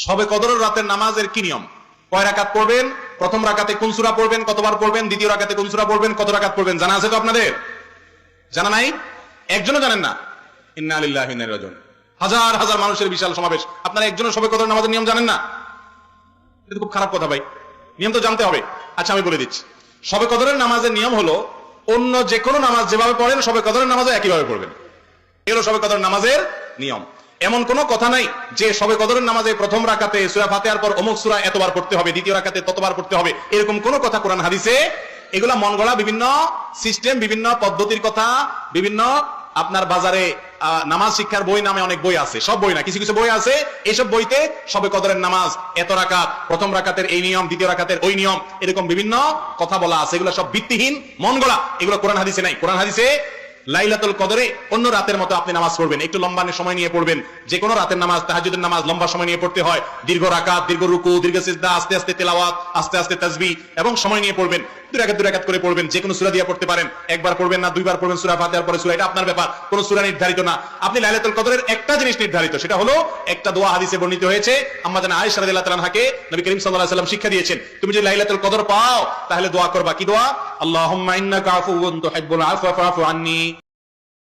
শবে কদরের রাতের নামাজের কি নিয়ম? কয় রাকাত পড়বেন, প্রথম রাকাতে কোন সূরা পড়বেন, কতবার পড়বেন, দ্বিতীয় রাকাতে কোন সূরা পড়বেন, কত রাকাত পড়বেন, জানা আছে তো আপনাদের? জানা নাই? একজনও জানেন না? ইন্না লিল্লাহি ওয়া ইন্না ইলাইহি রাজিউন। হাজার হাজার মানুষের বিশাল সমাবেশ, আপনারা একজনও শবে কদরের নামাজের নিয়ম জানেন না? এটা খুব খারাপ কথা ভাই, নিয়ম তো জানতে হবে। আচ্ছা আমি বলে দিচ্ছি, শবে কদরের নামাজের নিয়ম হলো অন্য যে কোনো নামাজ যেভাবে পড়েন শবে কদরের নামাজে একইভাবে পড়বেন। এগুলো শবে কদরের নামাজের নিয়ম। এমন কোনো কথা নাই যে শবে কদরের নামাজে প্রথম রাকাতে সূরা ফাতিহার পর অমুক সূরা এতবার পড়তে হবে, দ্বিতীয় রাকাতে ততবার পড়তে হবে, এরকম কোনো কথা কোরআন হাদিসে, এগুলা মন গড়া বিভিন্ন সিস্টেম, বিভিন্ন পদ্ধতির কথা, বিভিন্ন আপনার বাজারে নামাজ শিক্ষার বই নামে অনেক বই আছে, সব বই না, কিছু কিছু বই আছে, এইসব বইতে শবে কদরের নামাজ এত রাকাত, প্রথম রাকাতের এই নিয়ম, দ্বিতীয় রাকাতের ওই নিয়ম, এরকম বিভিন্ন কথা বলা আছে। এগুলো সব ভিত্তিহীন, মন গড়া, এগুলো কোরআন হাদিসে নাই। কোরআন হাদিসে লাইলাতুল কদরে অন্য রাতের মতো আপনি নামাজ পড়বেন, একটু লম্বা সময় নিয়ে পড়বেন। যে কোনো রাতের নামাজ, তাহাজ্জুদের নামাজ লম্বা সময় নিয়ে পড়তে হয়, দীর্ঘ রাকাত, দীর্ঘ রুকু, দীর্ঘ সিজদা, আস্তে আস্তে তেলাওয়াত, আস্তে আস্তে তাসবিহ, এবং সময় নিয়ে পড়বেন। দুই রাকাত করে পড়বেন, যে কোনো সূরা দিয়ে পড়তে পারেন, একবার পড়বেন না দুইবার পড়বেন, সূরা ফাতিহার পরে সূরা, এটা আপনার ব্যাপার, কোনো সূরা নির্ধারিত না। আপনি লাইলাতুল কদরের একটা জিনিস নির্ধারিত, সেটা হলো একটা দোয়া হাদিসে বর্ণিত হয়েছে, আম্মা জানা আয়েশা রাদিয়াল্লাহু তাআলা আনহাকে নবী করিম সাল্লাল্লাহু আলাইহি ওয়াসাল্লাম শিক্ষা দিয়েছেন, তুমি যদি লাইলাতুল কদর পাও তাহলে দোয়া করবা, কি দোয়া? আল্লাহুম্মা ইন্নাকা আফুউন তুহিব্বুল আফওয়া ফাআফু আন্নী।